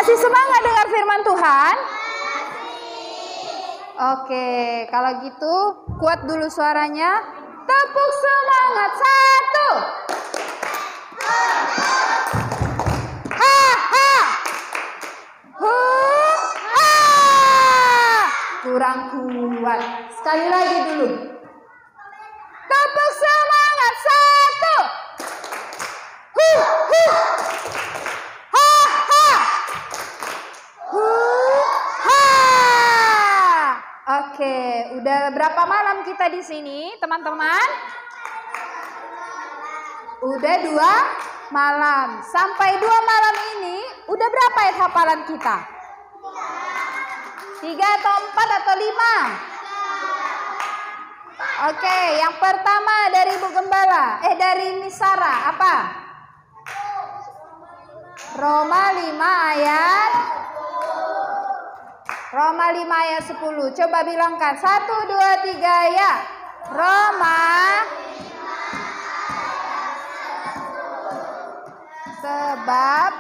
Masih semangat dengar firman Tuhan? Oke, kalau gitu kuat dulu suaranya. Tepuk semangat. 1. Ha ha. Hu ha. Kurang kuat. Sekali lagi dulu. Tepuk semangat. 1. Hu hu. Ha ha. Hu ha. Oke, udah berapa malam kita di sini, teman-teman? Udah 2 malam. Sampai 2 malam ini, udah berapa ayat hafalan kita? 3 atau 4 atau 5? Oke, yang pertama dari Bu Gembala. Dari Miss Sarah, apa? Roma 5 ayat 10. Coba bilangkan. 1, 2, 3 ya. Roma. Sebab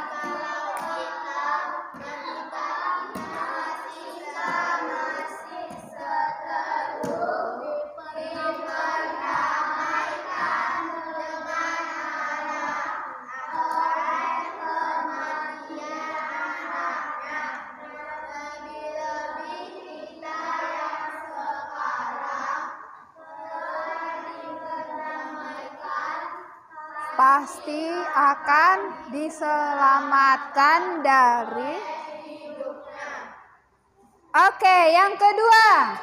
pasti akan diselamatkan dari. Oke, yang kedua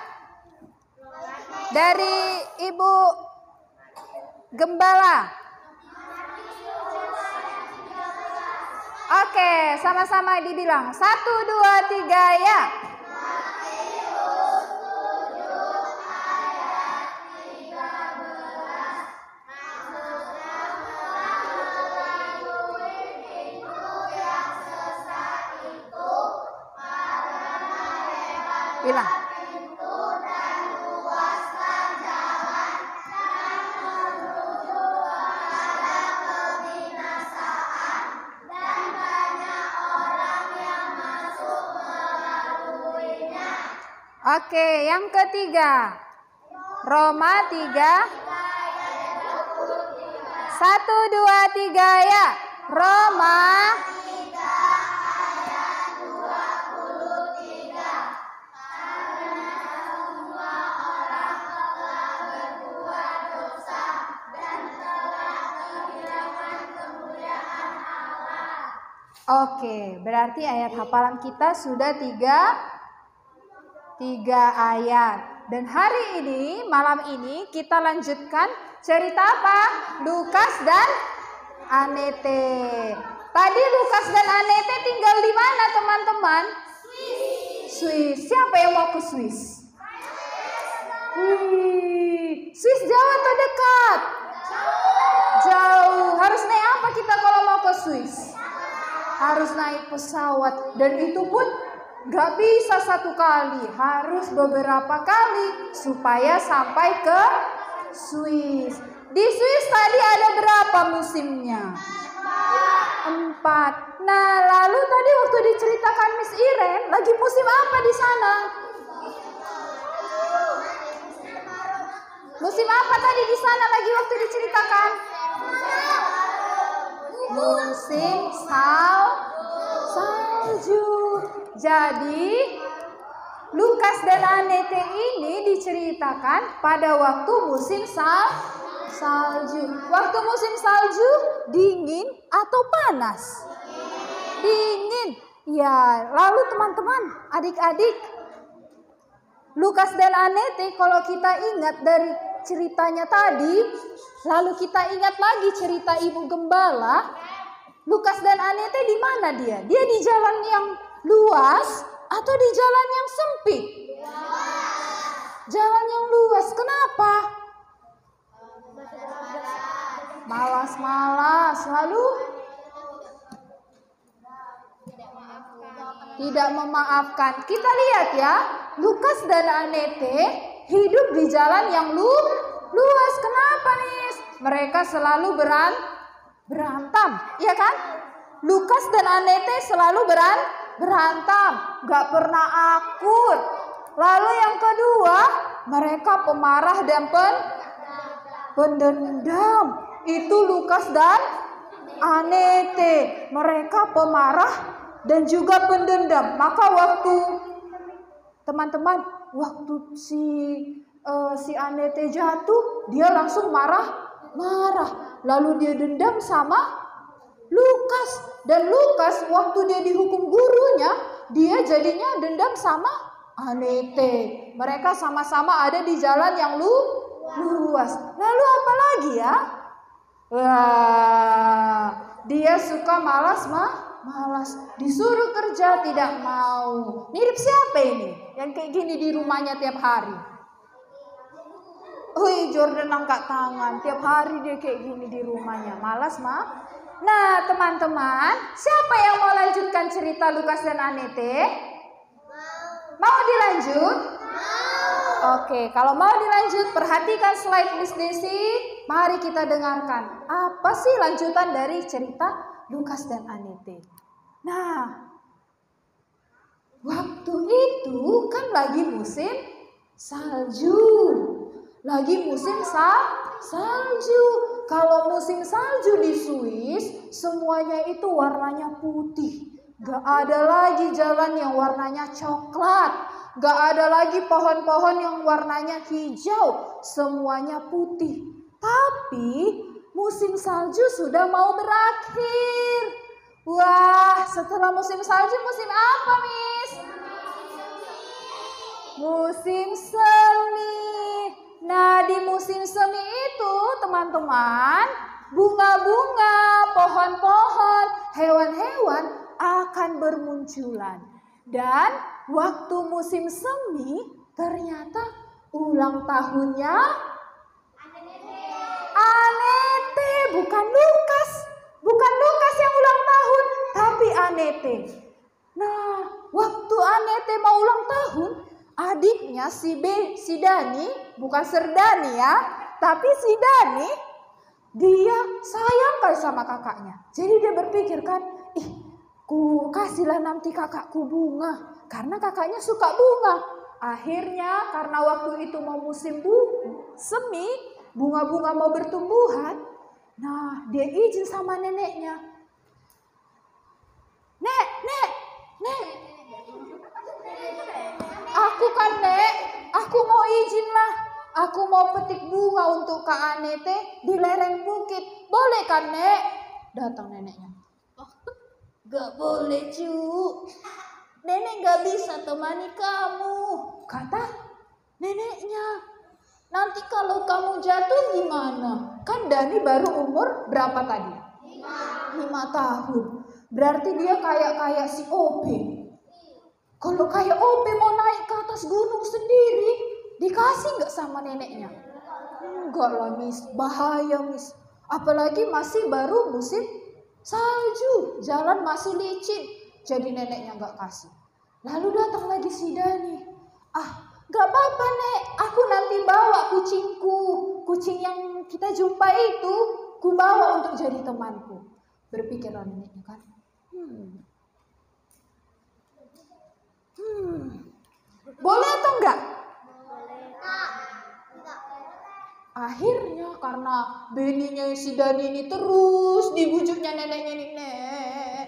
dari Ibu Gembala. Oke, sama-sama dibilang. 1, 2, 3 ya. Bilang. Oke, yang ketiga. Roma 3. 1, 2, 3 ya. Roma. Oke, berarti ayat hafalan kita sudah 3 ayat. Dan hari ini, malam ini kita lanjutkan cerita apa? Lukas dan Anete. Tadi Lukas dan Anete tinggal di mana, teman-teman? Swiss. Siapa yang mau ke Swiss? Swiss jauh atau dekat? Jauh. Harus naik apa kita kalau mau ke Swiss? Harus naik pesawat. Dan itu pun gak bisa 1 kali. Harus beberapa kali supaya sampai ke Swiss. Di Swiss tadi ada berapa musimnya? 4. Nah, lalu tadi waktu diceritakan Miss Iren, lagi musim apa di sana? Musim apa tadi di sana lagi waktu diceritakan? Musim salju. Jadi Lukas dan Anete ini diceritakan pada waktu musim salju. Waktu musim salju dingin atau panas? Dingin. Ya, lalu teman-teman, adik-adik, Lukas dan Anete kalau kita ingat dari ceritanya tadi, lalu kita ingat lagi cerita Ibu Gembala, Lukas dan Anete di mana dia? Dia di jalan yang luas atau di jalan yang sempit? Jalan yang luas. Kenapa? Malas-malas. Lalu tidak memaafkan. Kita lihat ya, Lukas dan Anete hidup di jalan yang luas. Kenapa nih? Mereka selalu berantem, ya kan? Lukas dan Anete selalu berantem, gak pernah akur. Lalu yang kedua, mereka pemarah dan pendendam. Itu Lukas dan Anete. Mereka pemarah dan juga pendendam. Maka waktu teman-teman, waktu si Anete jatuh, dia langsung marah. Lalu dia dendam sama Lukas. Dan Lukas waktu dia dihukum gurunya, dia jadinya dendam sama Anete. Mereka sama-sama ada di jalan yang luas. Lalu apa lagi ya? Wah, dia suka malas. Disuruh kerja tidak mau. Mirip siapa ini? Yang kayak gini di rumahnya tiap hari. Jordan angkat tangan. Tiap hari dia kayak gini di rumahnya. Malas. Nah teman-teman, siapa yang mau lanjutkan cerita Lukas dan Anete? Mau dilanjut? Oke, kalau mau dilanjut, perhatikan slide Miss Desi. Mari kita dengarkan. Apa sih lanjutan dari cerita Lukas dan Anete? Nah, waktu itu kan lagi musim salju. Lagi musim salju. Kalau musim salju di Swiss, semuanya itu warnanya putih. Gak ada lagi jalan yang warnanya coklat. Gak ada lagi pohon-pohon yang warnanya hijau. Semuanya putih. Tapi musim salju sudah mau berakhir. Wah, setelah musim salju, musim apa, Miss? Musim semi. Nah, di musim semi itu, teman-teman, bunga-bunga, pohon-pohon, hewan-hewan akan bermunculan. Dan waktu musim semi, ternyata ulang tahunnya Anete, bukan Lukas. Bukan Lukas yang ulang tahun, tapi Anete. Nah, waktu Anete mau ulang tahun, adiknya si Dani, bukan Serdani ya, tapi si Dani, dia sayang kali sama kakaknya. Jadi dia berpikir kan, ku kasihlah nanti kakakku bunga, karena kakaknya suka bunga. Akhirnya karena waktu itu mau musim semi, bunga-bunga mau bertumbuhan. Nah, dia izin sama neneknya. Nek. Aku mau izin lah. Aku mau petik bunga untuk Kak Anete di lereng bukit. Boleh kan, Nek? Datang neneknya. Gak boleh, Cu. Nenek gak bisa temani kamu, kata neneknya. Nanti kalau kamu jatuh gimana? Kan Dani baru umur berapa tadi? 5 tahun. Berarti dia kayak si Ope. Kalau kayak Ope mau naik ke atas gunung sendiri, dikasih nggak sama neneknya? Enggak lah, Miss. Bahaya, Miss. Apalagi masih baru musim salju. Jalan masih licin. Jadi neneknya nggak kasih. Lalu datang lagi si Dani. Gak apa-apa, Nek. Aku nanti bawa kucingku. Kucing yang kita jumpa itu, ku bawa untuk jadi temanku. Berpikirlah neneknya kan. Boleh atau enggak? Akhirnya karena beninya si Dani ini terus dibujuknya neneknya nih, Nek.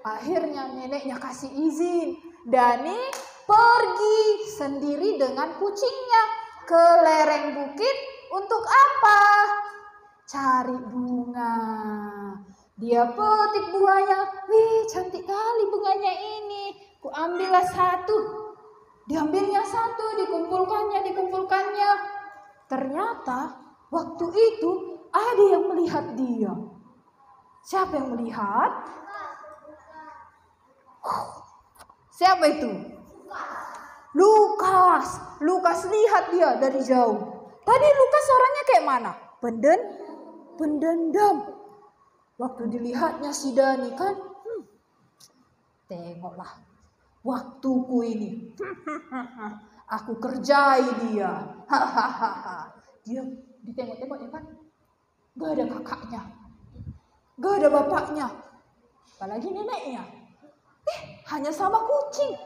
Akhirnya neneknya kasih izin. Dani pergi sendiri dengan kucingnya ke lereng bukit untuk apa? Cari bunga. Dia petik bunganya. Wih, cantik kali bunganya ini. Ku ambillah satu. Diambilnya satu, dikumpulkannya. Ternyata waktu itu ada yang melihat dia. Siapa yang melihat? Siapa itu? Lukas lihat dia dari jauh. Tadi Lukas orangnya kayak mana? Pendendam. Waktu dilihatnya si Dani kan, tengoklah waktuku ini. Aku kerjai dia. Dia ditengok-tengok ya kan. Gak ada kakaknya. Gak ada bapaknya. Apalagi neneknya. hanya sama kucing.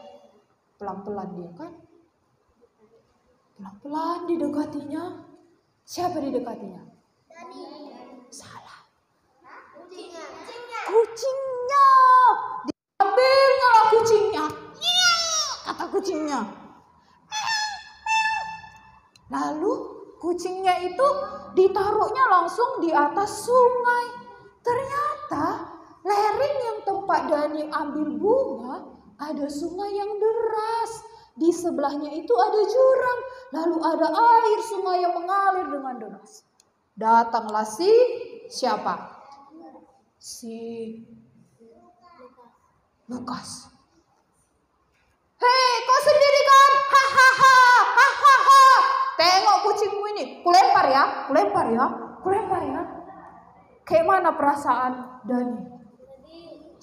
Pelan-pelan dia kan. Pelan-pelan didekatinya. Siapa didekatinya? Salah. Kucingnya. Diambilnya lah kucingnya. Kata kucingnya. Lalu kucingnya itu ditaruhnya langsung di atas sungai. Ternyata lereng yang tempat Dani ambil bunga ada sungai yang deras. Di sebelahnya itu ada jurang. Lalu ada air sungai yang mengalir dengan deras. Datanglah siapa? Si Lukas. Hei, kau sendiri kan? Hahaha, hahaha. Tengok kucingmu ini. Kulempar ya. Kayak mana perasaan Dani?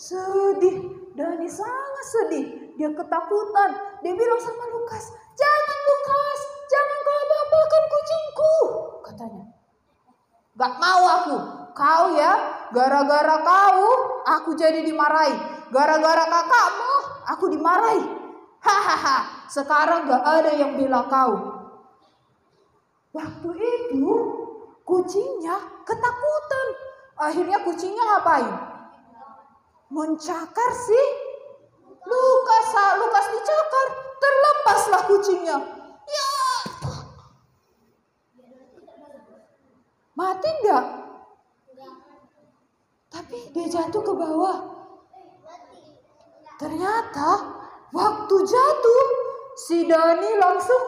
Sedih. Dani sangat sedih. Dia ketakutan. Dia bilang sama Lukas, jangan Lukas, jangan kau apa-apakan kucingku. Katanya. Gak mau aku. Kau ya, gara-gara kau, aku jadi dimarahi. Gara-gara kakakmu, aku dimarahi. Hahaha, sekarang gak ada yang bela kau. Waktu itu, kucingnya ketakutan. Akhirnya kucingnya ngapain? Mencakar si Lukas. Lukas dicakar, terlepaslah kucingnya. Ya, mati enggak? Tapi dia jatuh ke bawah. Ternyata waktu jatuh si Dani langsung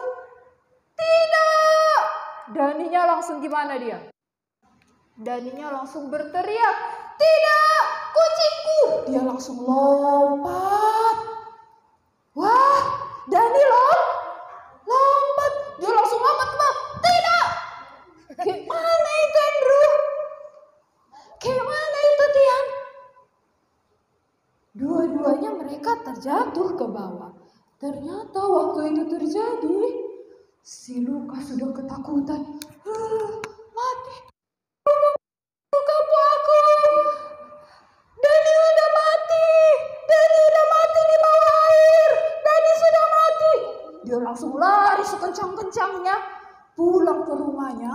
tidak. Daninya langsung gimana dia? Daninya langsung berteriak, tidak, kucingku. Dia langsung lompat. Wah, Dani lompat. Dia langsung lompat. Tidak. Kayak mana itu Andrew? Kayak mana itu Tian? Dua-duanya mereka terjatuh ke bawah. Ternyata waktu itu terjadi, si Lukas sudah ketakutan. Mati. Kamu aku. Dani udah mati. Dani udah mati di bawah air. Dani sudah mati. Dia langsung lari sekencang-kencangnya. Pulang ke rumahnya.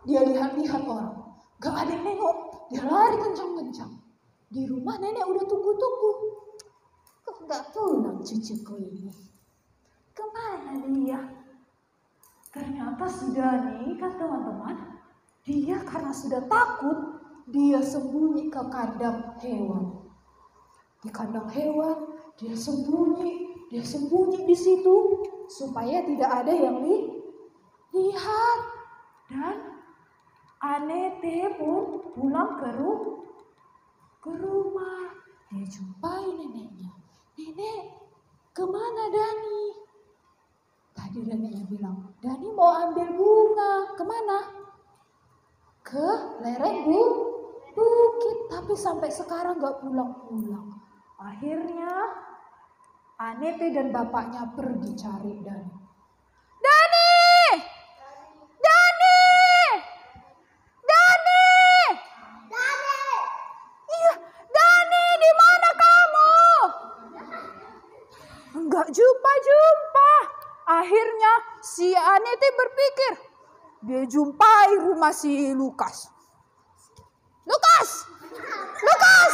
Dia lihat-lihat orang. Gak ada yang nengok. Dia lari kencang-kencang. Di rumah nenek udah tunggu-tunggu. Kok gak pulang cucuku ini? Kemana dia? Ternyata sudah nih kan teman-teman. Dia karena sudah takut. Dia sembunyi ke kandang hewan. Di kandang hewan dia sembunyi. Dia sembunyi di situ. Supaya tidak ada yang lihat. Dan Anete pun pulang ke rumah. Dia jumpai neneknya. Nenek, kemana Dani? Tadi neneknya bilang, Dani mau ambil bunga. Kemana? Ke lereng bukit. Tapi sampai sekarang gak pulang-pulang. Akhirnya Anete dan bapaknya pergi cari Dani. Dani! Dani! Dani! Dani! Iya, Dani, di mana kamu? Enggak jumpa-jumpa. Akhirnya si Anete berpikir, dia jumpai rumah si Lukas. Lukas! Lukas!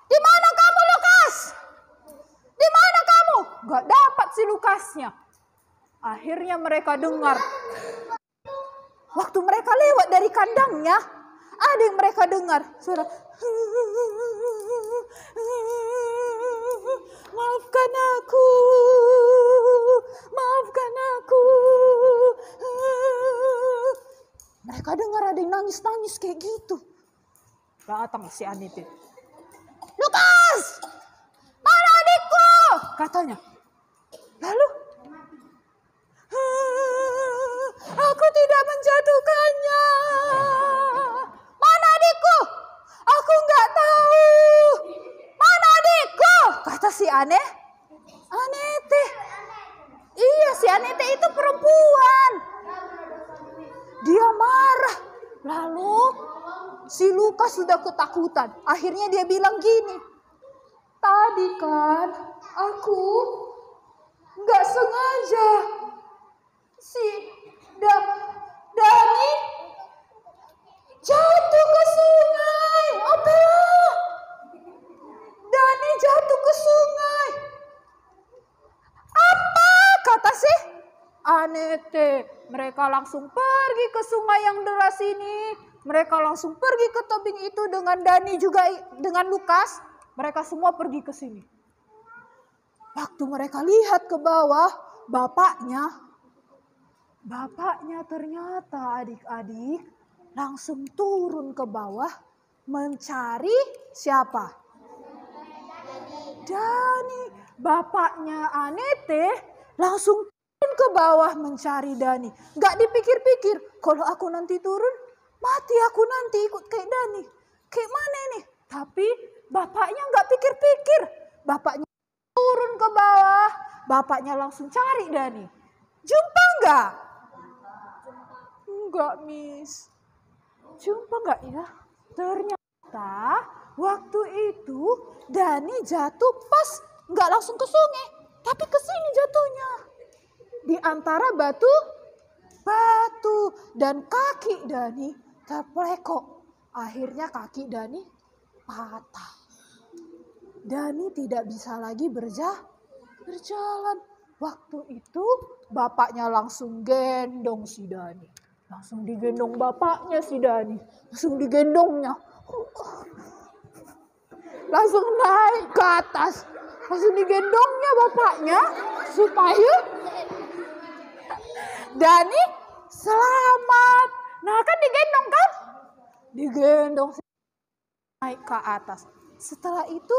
Di mana kamu, Lukas? Di mana kamu? Gak dapat si Lukasnya. Akhirnya mereka dengar. Waktu mereka lewat dari kandangnya, ada yang mereka dengar. Suara. Maafkan aku. Maafkan aku. Mereka dengar ada yang nangis-nangis kayak gitu. Datang si Anete. Lukas! Mana adikku? Katanya. Lalu? Aku tidak menjatuhkannya. Mana adikku? Aku nggak tahu. Mana adikku? Kata si Anete. Iya, si Anete itu perempuan. Dia marah. Lalu si Lukas sudah ketakutan. Akhirnya dia bilang gini. Tadi kan aku nggak sengaja si Dani jatuh ke sungai. Opela, Dani jatuh ke sungai. Apa kata si Anete? Mereka langsung pergi ke sungai yang deras ini. Mereka langsung pergi ke tebing itu dengan Dani juga dengan Lukas. Mereka semua pergi ke sini. Waktu mereka lihat ke bawah, bapaknya ternyata adik-adik langsung turun ke bawah mencari siapa? Dani. Bapaknya Anete langsung turun ke bawah mencari Dani. Gak dipikir-pikir, kalau aku nanti turun, mati aku nanti ikut kayak Dani. Kayak mana ini? Tapi bapaknya gak pikir-pikir. Bapaknya turun ke bawah, bapaknya langsung cari Dani. Jumpa nggak? Enggak, Miss. Jumpa nggak ya? Ternyata waktu itu Dani jatuh pas nggak langsung ke sungai, tapi ke sini jatuhnya. Di antara batu dan kaki Dani terpelekok. Akhirnya kaki Dani patah. Dani tidak bisa lagi berjalan. Waktu itu bapaknya langsung gendong si Dani. Langsung digendong bapaknya si Dani. Langsung digendongnya. Langsung naik ke atas. Langsung digendongnya bapaknya supaya Dani selamat. Nah kan digendong kan? Digendong naik ke atas. Setelah itu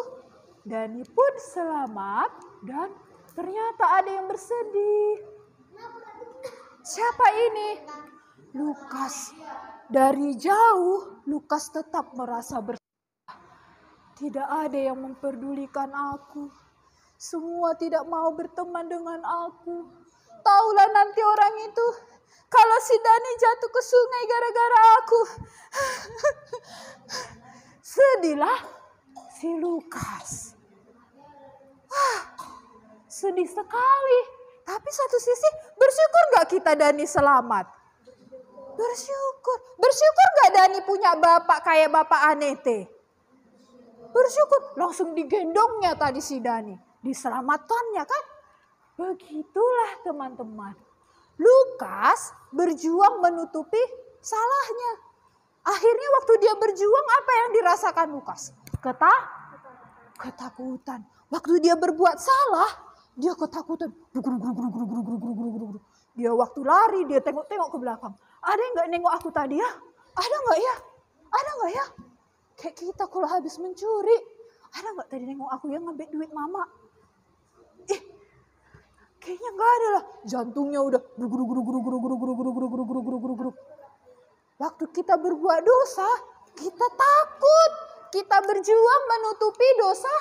Dani pun selamat dan ternyata ada yang bersedih. Siapa ini? Lukas. Dari jauh Lukas tetap merasa bersalah. Tidak ada yang memperdulikan aku. Semua tidak mau berteman dengan aku. Taulah nanti orang itu kalau si Dani jatuh ke sungai gara-gara aku. Sedihlah si Lukas. Sedih sekali. Tapi satu sisi bersyukur gak kita Dani selamat? Bersyukur. Bersyukur gak Dani punya bapak kayak bapak Anete? Bersyukur. Langsung digendongnya tadi si Dani. Diselamatkannya kan? Begitulah teman-teman. Lukas berjuang menutupi salahnya. Akhirnya waktu dia berjuang apa yang dirasakan Lukas? Ketakutan. Waktu dia berbuat salah, dia ketakutan. Dia waktu lari, dia tengok-tengok ke belakang. Ada yang gak nengok aku tadi ya? Ada gak ya? Ada gak ya? Kayak kita kalau habis mencuri. Ada gak tadi nengok aku yang ngambil duit mama? Kayaknya gak ada lah. Jantungnya udah Waktu kita berbuat dosa, kita takut. Kita berjuang menutupi dosa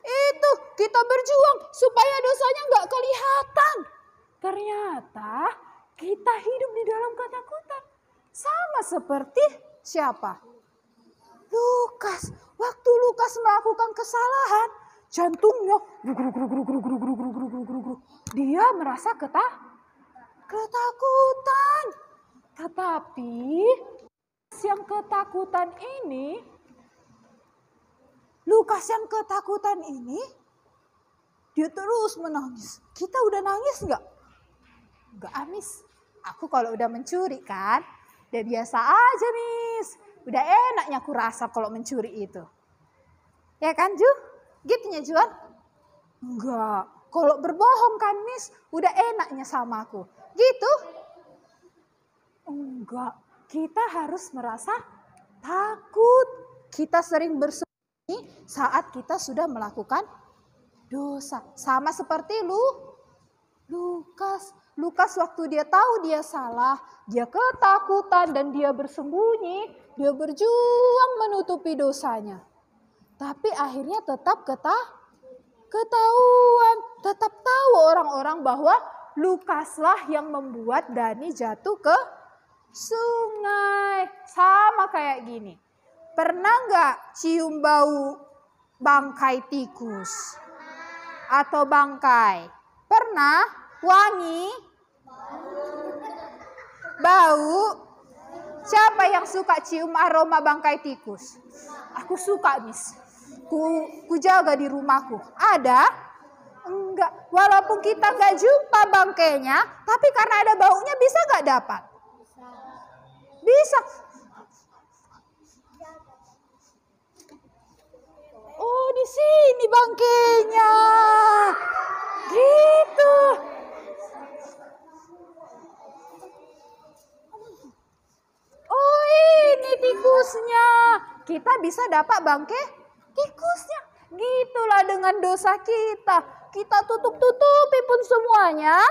itu. Kita berjuang supaya dosanya gak kelihatan. Ternyata kita hidup di dalam ketakutan. Sama seperti siapa? Lukas. Waktu Lukas melakukan kesalahan, jantungnya dia merasa ketakutan. Tetapi yang ketakutan ini, Lukas yang ketakutan ini, dia terus menangis. Kita udah nangis nggak? Nggak, Miss. Aku kalau udah mencuri kan, udah biasa aja, Miss. Udah enaknya aku rasa kalau mencuri itu. Ya kan, Ju? Gitunya, Juan? Enggak. Kalau berbohong kan, Miss, udah enaknya sama aku. Gitu? Enggak. Kita harus merasa takut. Kita sering bersembunyi saat kita sudah melakukan dosa. Sama seperti Lukas. Lukas waktu dia tahu dia salah, dia ketakutan dan dia bersembunyi, dia berjuang menutupi dosanya. Tapi akhirnya tetap ketahuan, tetap tahu orang-orang bahwa Lukaslah yang membuat Dani jatuh ke sungai. Sama kayak gini. Pernah nggak cium bau bangkai tikus atau bangkai? Pernah? Wangi? Bau? Siapa yang suka cium aroma bangkai tikus? Aku suka, Miss. Ku jaga di rumahku. Ada? Enggak. Walaupun kita nggak jumpa bangkainya, tapi karena ada baunya bisa nggak dapat? Bisa. Oh, di sini bangkainya. Gitu. Oh, ini tikusnya. Kita bisa dapat bangkai tikusnya. Gitulah dengan dosa kita. Kita tutup-tutupi pun semuanya.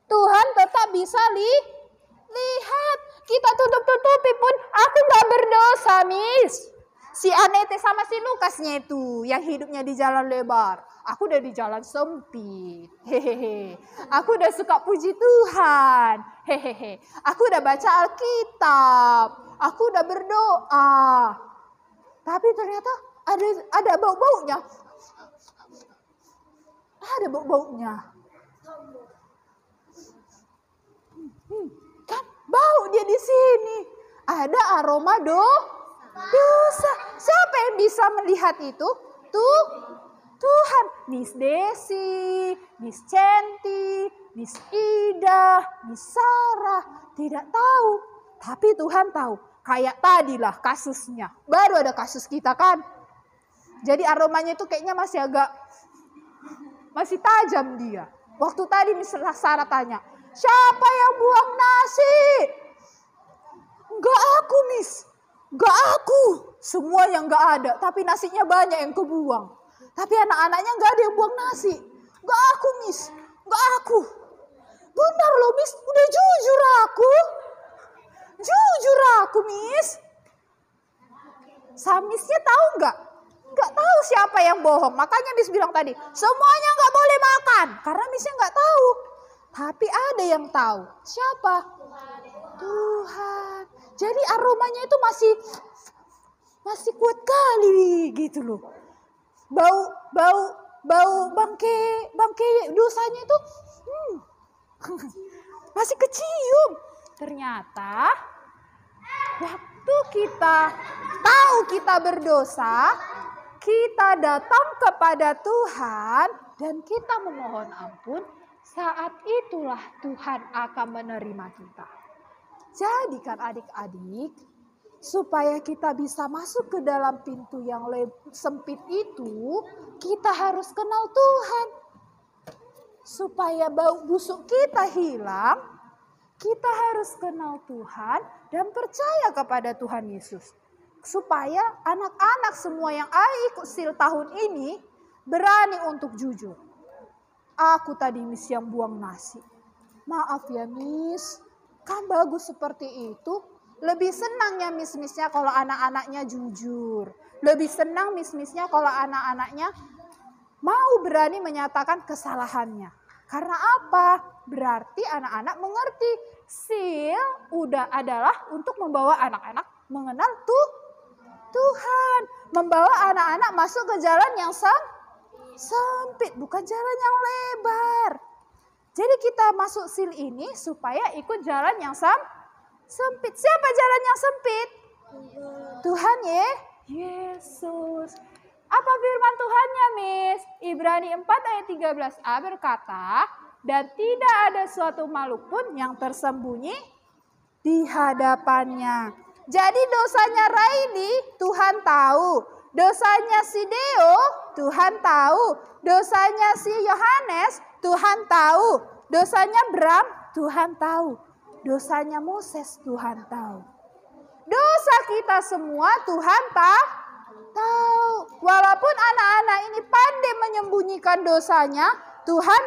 Tuhan tetap bisa lihat. Kita tutup-tutupi pun aku gak berdosa, Miss. Si Anete sama si Lukasnya itu yang hidupnya di jalan lebar. Aku udah di jalan sempit. Hehehe. Aku udah suka puji Tuhan. Hehehe. Aku udah baca Alkitab. Aku udah berdoa. Tapi ternyata ada bau-baunya. Ada bau-baunya. Kan bau dia di sini. Ada aroma dosa. Siapa yang bisa melihat itu? Tuhan. Miss Desi, Miss Centi, Miss Ida, Miss Sarah tidak tahu. Tapi Tuhan tahu. Kayak tadilah kasusnya. Baru ada kasus kita kan. Jadi aromanya itu kayaknya masih tajam dia. Waktu tadi Miss Sarah tanya, siapa yang buang nasi? Enggak aku, Miss. Enggak aku. Semua yang enggak ada. Tapi nasinya banyak yang kebuang. Tapi anak-anaknya enggak ada yang buang nasi. Enggak aku, Miss. Enggak aku. Benar loh, Miss. Udah jujur aku. Jujur aku, Miss. Samisnya tahu enggak? Enggak tahu siapa yang bohong. Makanya Miss bilang tadi, semuanya enggak boleh makan. Karena Missnya enggak tahu. Tapi ada yang tahu. Siapa? Tuhan. Jadi aromanya itu masih kuat kali gitu loh. Bau bangkai dosanya itu masih kecium. Ternyata waktu kita tahu kita berdosa, kita datang kepada Tuhan dan kita memohon ampun, saat itulah Tuhan akan menerima kita. Jadi kan adik-adik, supaya kita bisa masuk ke dalam pintu yang sempit itu, kita harus kenal Tuhan. Supaya bau busuk kita hilang, kita harus kenal Tuhan dan percaya kepada Tuhan Yesus. Supaya anak-anak semua yang ikut sil tahun ini berani untuk jujur. Aku tadi Miss yang buang nasi. Maaf ya Miss, kan bagus seperti itu. Lebih senang ya Miss-Missnya kalau anak-anaknya jujur. Lebih senang Miss-Missnya kalau anak-anaknya mau berani menyatakan kesalahannya. Karena apa? Berarti anak-anak mengerti. Sil udah adalah untuk membawa anak-anak mengenal Tuhan. Membawa anak-anak masuk ke jalan yang sempit, bukan jalan yang lebar. Jadi kita masuk sil ini supaya ikut jalan yang sempit. Siapa jalan yang sempit? Tuhan Yesus. Apa firman Tuhannya, Miss? Ibrani 4 ayat 13a berkata, dan tidak ada suatu makhluk pun yang tersembunyi di hadapannya. Jadi dosanya Raini, Tuhan tahu. Dosanya si Deo, Tuhan tahu. Dosanya si Yohanes, Tuhan tahu. Dosanya Bram, Tuhan tahu. Dosanya Moses, Tuhan tahu. Dosa kita semua Tuhan tahu. Walaupun anak-anak ini pandai menyembunyikan dosanya, Tuhan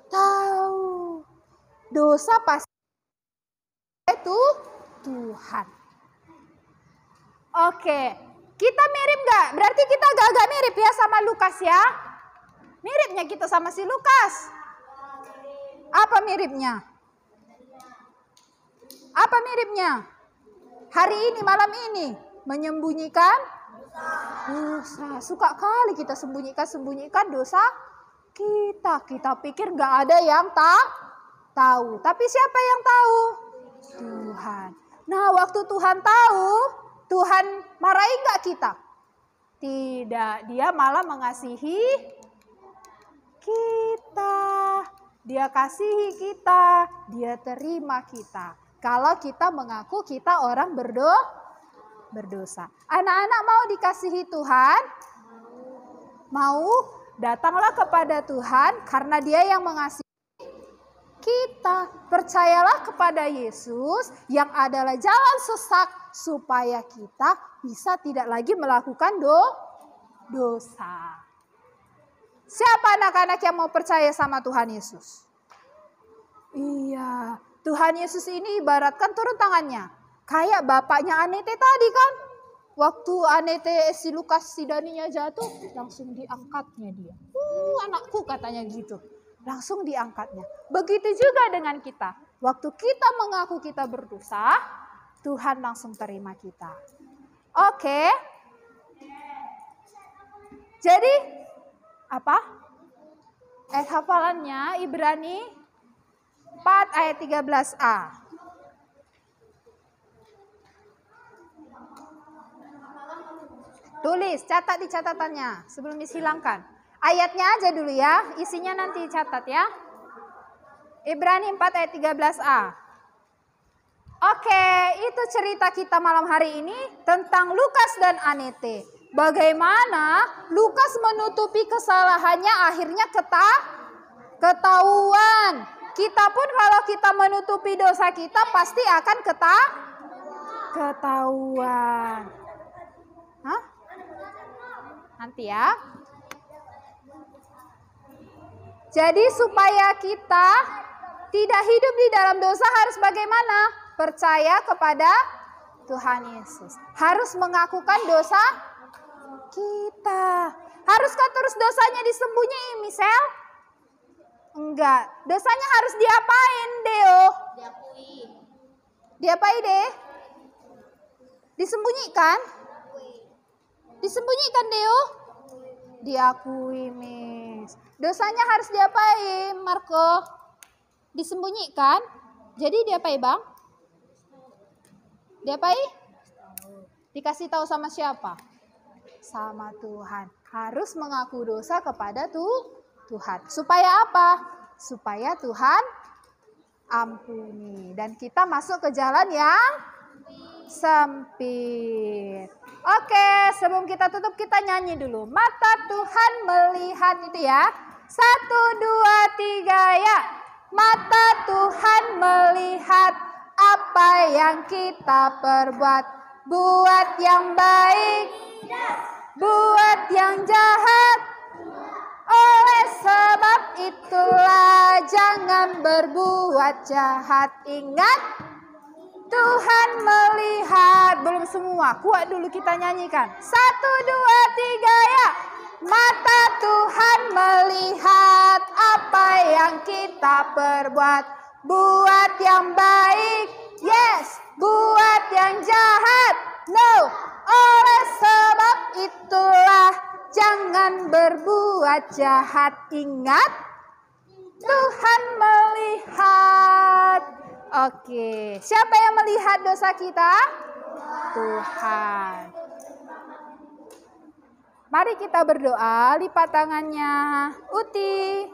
tahu. Dosa pasti itu Tuhan. Oke, kita mirip gak? Berarti kita agak mirip ya sama Lukas ya. Miripnya kita sama si Lukas. Apa miripnya? Apa miripnya? Hari ini, malam ini, menyembunyikan Dosa. Suka kali kita sembunyikan dosa kita. Kita pikir gak ada yang tahu. Tapi siapa yang tahu? Tuhan. Nah, waktu Tuhan tahu, Tuhan marahi gak kita? Tidak. Dia malah mengasihi kita. Dia kasihi kita. Dia terima kita. Kalau kita mengaku kita orang berdosa. Anak-anak mau dikasihi Tuhan? Mau? Datanglah kepada Tuhan karena Dia yang mengasihi kita. Percayalah kepada Yesus yang adalah jalan sesat supaya kita bisa tidak lagi melakukan dosa. Siapa anak-anak yang mau percaya sama Tuhan Yesus? Iya, Tuhan Yesus ini ibaratkan turun tangannya. Kayak bapaknya Anete tadi kan. Waktu Anete si Lukas si Daninya jatuh, langsung diangkatnya dia. Anakku katanya gitu. Langsung diangkatnya. Begitu juga dengan kita. Waktu kita mengaku kita berdosa, Tuhan langsung terima kita. Oke. Jadi, apa? Ayat hafalannya Ibrani 4 ayat 13a. Tulis, catat di catatannya sebelum dihilangkan. Ayatnya aja dulu ya, isinya nanti catat ya. Ibrani 4 ayat 13a. Oke, itu cerita kita malam hari ini tentang Lukas dan Anete. Bagaimana Lukas menutupi kesalahannya akhirnya ketahuan. Kita pun kalau kita menutupi dosa kita pasti akan ketahuan. Hah? Nanti ya. Jadi supaya kita tidak hidup di dalam dosa harus bagaimana? Percaya kepada Tuhan Yesus. Harus mengakukan dosa kita. Haruskah terus dosanya disembunyiin, Michelle? Enggak. Dosanya harus diapain, Deo? Diapain, deh? Disembunyikan? Disembunyikan, Deo? Diakui, Miss. Dosanya harus diapain, Marco? Disembunyikan? Jadi diapain, Bang? Diapain? Dikasih tahu sama siapa? Sama Tuhan. Harus mengaku dosa kepada Tuhan. Supaya apa? Supaya Tuhan ampuni. Dan kita masuk ke jalan yang sempit. Oke, sebelum kita tutup kita nyanyi dulu. Mata Tuhan melihat itu ya. 1, 2, 3 ya. Mata Tuhan melihat apa yang kita perbuat. Buat yang baik, buat yang jahat. Oleh sebab itulah jangan berbuat jahat. Ingat, Tuhan melihat. Belum semua, kuat dulu kita nyanyikan. 1, 2, 3 ya. Mata Tuhan melihat apa yang kita perbuat. Buat yang baik, yes. Buat yang jahat, no. Oleh sebab itulah jangan berbuat jahat. Ingat, Tuhan melihat. Oke, siapa yang melihat dosa kita? Tuhan. Mari kita berdoa, lipat tangannya. Uti.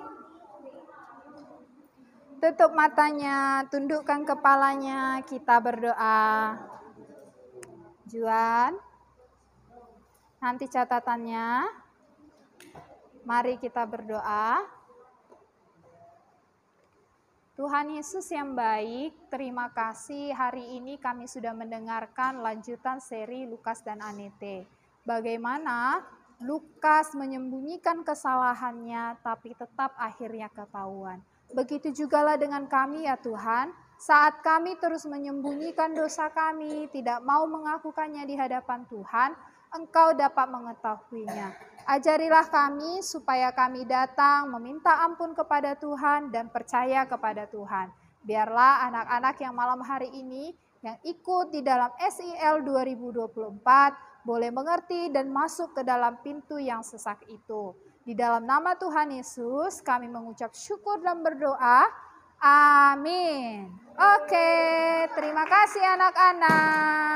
Tutup matanya, tundukkan kepalanya, kita berdoa. Juan, nanti catatannya. Mari kita berdoa. Tuhan Yesus yang baik, terima kasih hari ini kami sudah mendengarkan lanjutan seri Lukas dan Anete. Bagaimana Lukas menyembunyikan kesalahannya tapi tetap akhirnya ketahuan. Begitu jugalah dengan kami ya Tuhan, saat kami terus menyembunyikan dosa kami, tidak mau mengakukannya di hadapan Tuhan, Engkau dapat mengetahuinya. Ajarilah kami supaya kami datang meminta ampun kepada Tuhan dan percaya kepada Tuhan. Biarlah anak-anak yang malam hari ini yang ikut di dalam SIL 2024 boleh mengerti dan masuk ke dalam pintu yang sesak itu. Di dalam nama Tuhan Yesus kami mengucap syukur dan berdoa. Amin. Oke, terima kasih anak-anak.